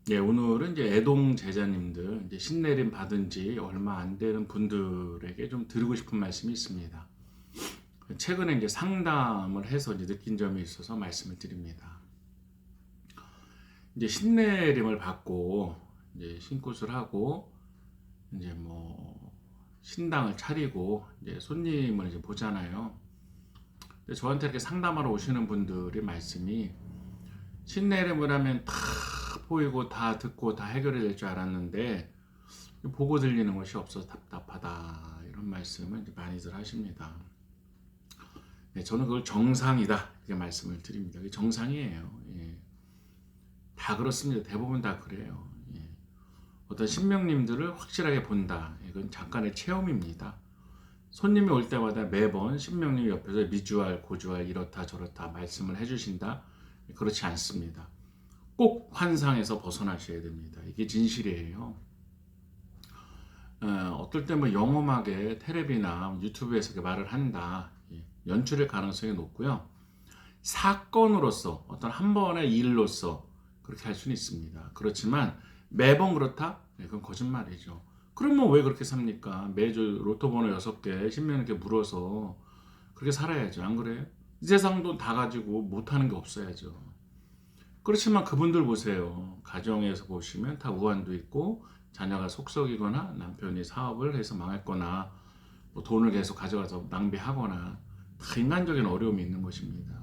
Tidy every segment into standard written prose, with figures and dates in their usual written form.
네, 오늘은 이제 애동 제자님들, 이제 신내림 받은 지 얼마 안 되는 분들에게 좀 드리고 싶은 말씀이 있습니다. 최근에 이제 상담을 해서 이제 느낀 점이 있어서 말씀을 드립니다. 이제 신내림을 받고, 이제 신굿을 하고, 이제 뭐, 신당을 차리고, 이제 손님을 이제 보잖아요. 근데 저한테 이렇게 상담하러 오시는 분들의 말씀이 신내림을 하면 다 보이고 다 듣고 다 해결이 될 줄 알았는데 보고 들리는 것이 없어서 답답하다, 이런 말씀을 이제 많이들 하십니다. 네, 저는 그걸 정상이다 이렇게 말씀을 드립니다. 이게 정상이에요. 예. 다 그렇습니다. 대부분 다 그래요. 예. 어떤 신명님들을 확실하게 본다, 이건 잠깐의 체험입니다. 손님이 올 때마다 매번 신명님 옆에서 미주알 고주알 이렇다 저렇다 말씀을 해주신다, 그렇지 않습니다. 꼭 환상에서 벗어나셔야 됩니다. 이게 진실이에요. 어떨 때 뭐 영험하게 텔레비나 유튜브에서 말을 한다, 연출의 가능성이 높고요. 사건으로서 어떤 한 번의 일로서 그렇게 할 수는 있습니다. 그렇지만 매번 그렇다? 그건 거짓말이죠. 그러면 왜 그렇게 삽니까? 매주 로또 번호 6개 신명님께 물어서 그렇게 살아야죠. 안 그래요? 이 세상 돈 다 가지고 못하는 게 없어야죠. 그렇지만 그분들 보세요. 가정에서 보시면 다 우환도 있고, 자녀가 속썩이거나 남편이 사업을 해서 망했거나 뭐 돈을 계속 가져가서 낭비하거나 다 인간적인 어려움이 있는 것입니다.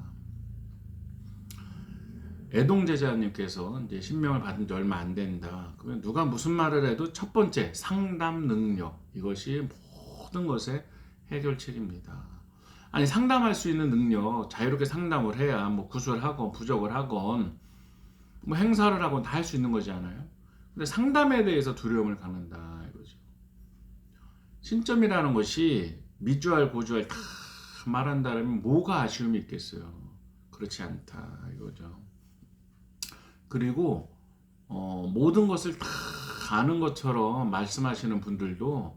애동제자님께서 이제 신명을 받은 지 얼마 안 된다, 그러면 누가 무슨 말을 해도 첫 번째 상담 능력, 이것이 모든 것의 해결책입니다. 아니, 상담할 수 있는 능력, 자유롭게 상담을 해야 뭐 구술을 하건 부적을 하건 뭐 행사를 하건 다 할 수 있는 거잖아요. 근데 상담에 대해서 두려움을 갖는다 이거죠. 신점이라는 것이 미주알 고주알 다 말한다면 뭐가 아쉬움이 있겠어요. 그렇지 않다 이거죠. 그리고 모든 것을 다 아는 것처럼 말씀하시는 분들도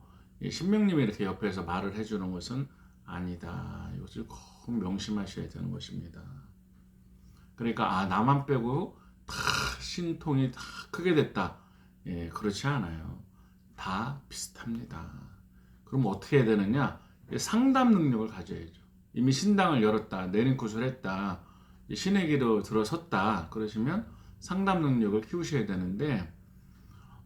신명님이 이렇게 옆에서 말을 해주는 것은 아니다, 이것을 꼭 명심하셔야 되는 것입니다. 그러니까 나만 빼고 다 신통이 다 크게 됐다, 예, 그렇지 않아요. 다 비슷합니다. 그럼 어떻게 해야 되느냐? 상담 능력을 가져야죠. 이미 신당을 열었다, 내린굿을 했다, 신의 길로 들어섰다, 그러시면 상담 능력을 키우셔야 되는데,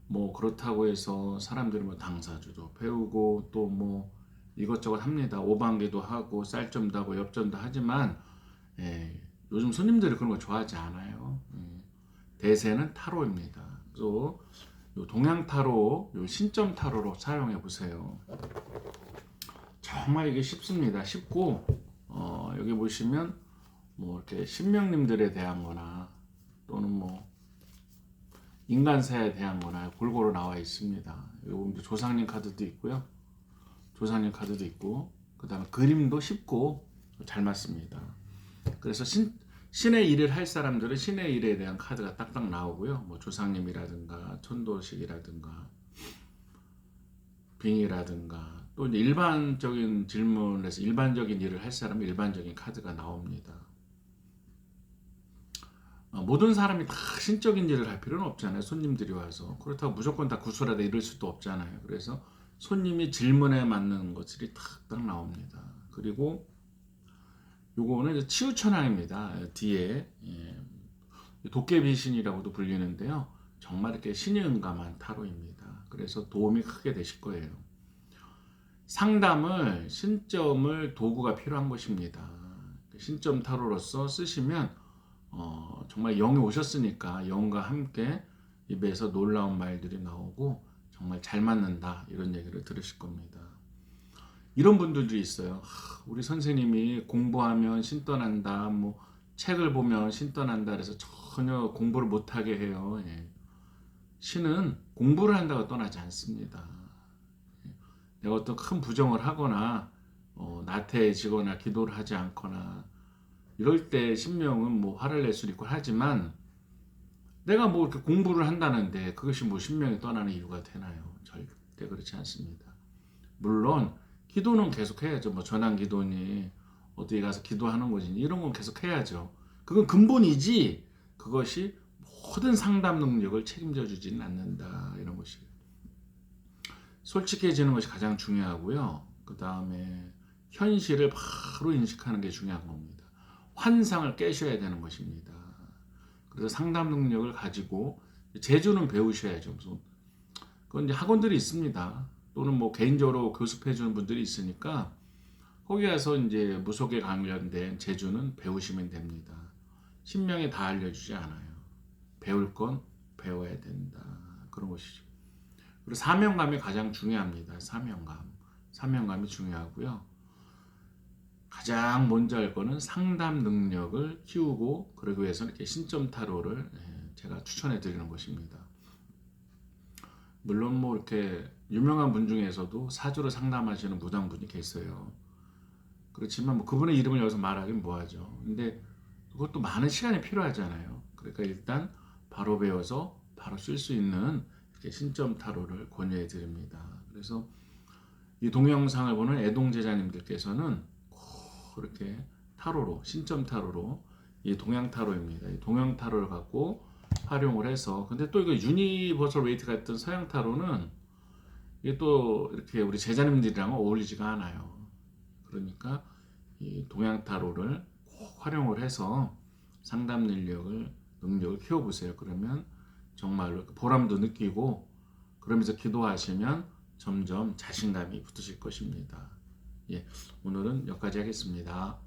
뭐 그렇다고 해서 사람들이 뭐 당사주도 배우고 또 뭐 이것저것 합니다. 오방기도 하고 쌀점도 하고 엽점도 하지만, 예, 요즘 손님들이 그런 거 좋아하지 않아요. 대세는 타로입니다. 그래서 동양 타로, 신점 타로로 사용해 보세요. 정말 이게 쉽습니다. 쉽고, 여기 보시면 뭐 이렇게 신명님들에 대한 거나 또는 뭐 인간사에 대한 거나 골고루 나와 있습니다. 여기 조상님 카드도 있고요. 조상님 카드도 있고, 그 다음에 그림도 쉽고 잘 맞습니다. 그래서 신의 일을 할 사람들은 신의 일에 대한 카드가 딱딱 나오고요. 뭐 조상님이라든가 천도식이라든가 빙이라든가 또 일반적인 질문에서 일반적인 일을 할 사람은 일반적인 카드가 나옵니다. 모든 사람이 다 신적인 일을 할 필요는 없잖아요. 손님들이 와서. 그렇다고 무조건 다 구슬하다 이럴 수도 없잖아요. 그래서 손님이 질문에 맞는 것들이 탁딱 나옵니다. 그리고 요거는 이제 치유천왕입니다. 뒤에 도깨비신이라고도 불리는데요. 정말 이렇게 신이 응감한 타로입니다. 그래서 도움이 크게 되실 거예요. 상담을, 신점을 도구가 필요한 것입니다. 신점 타로로서 쓰시면 정말 영이 오셨으니까 영과 함께 입에서 놀라운 말들이 나오고 정말 잘 맞는다, 이런 얘기를 들으실 겁니다. 이런 분들도 있어요. 우리 선생님이 공부하면 신 떠난다, 뭐 책을 보면 신 떠난다, 그래서 전혀 공부를 못하게 해요. 예. 신은 공부를 한다고 떠나지 않습니다. 내가 어떤 큰 부정을 하거나 나태해지거나 기도를 하지 않거나 이럴 때 신명은 뭐 화를 낼 수 있고 하지만, 내가 뭐 이렇게 공부를 한다는데 그것이 뭐 신명이 떠나는 이유가 되나요? 절대 그렇지 않습니다. 물론 기도는 계속 해야죠. 뭐 전환 기도니 어디 가서 기도하는 거지, 이런 건 계속 해야죠. 그건 근본이지, 그것이 모든 상담 능력을 책임져 주지는 않는다. 이런 것이 솔직해지는 것이 가장 중요하고요. 그 다음에 현실을 바로 인식하는 게 중요한 겁니다. 환상을 깨셔야 되는 것입니다. 그래서 상담 능력을 가지고 재주는 배우셔야죠. 무슨 그건 이제 학원들이 있습니다. 또는 뭐 개인적으로 교습해 주는 분들이 있으니까 거기 가서 이제 무속에 관련된 재주는 배우시면 됩니다. 신명에 다 알려주지 않아요. 배울 건 배워야 된다. 그런 것이죠. 그리고 사명감이 가장 중요합니다. 사명감이 중요하고요. 가장 먼저 할 거는 상담 능력을 키우고 그러기 위해서는 이렇게 신점 타로를 제가 추천해 드리는 것입니다. 물론 뭐 이렇게 유명한 분 중에서도 사주를 상담하시는 무당분이 계세요. 그렇지만 뭐 그분의 이름을 여기서 말하긴 뭐하죠. 근데 그것도 많은 시간이 필요하잖아요. 그러니까 일단 바로 배워서 바로 쓸 수 있는 이렇게 신점 타로를 권유해 드립니다. 그래서 이 동영상을 보는 애동 제자님들께서는 꼭 이렇게 타로로 신점 타로로 이 동양 타로입니다. 이 동양 타로를 갖고 활용을 해서 근데 또 이거 유니버설 웨이트 같은 서양 타로는 이게 또 이렇게 우리 제자님들이랑 어울리지가 않아요. 그러니까 이 동양 타로를 꼭 활용을 해서 상담 능력을 키워보세요. 그러면 정말로 보람도 느끼고 그러면서 기도하시면 점점 자신감이 붙으실 것입니다. 예, 오늘은 여기까지 하겠습니다.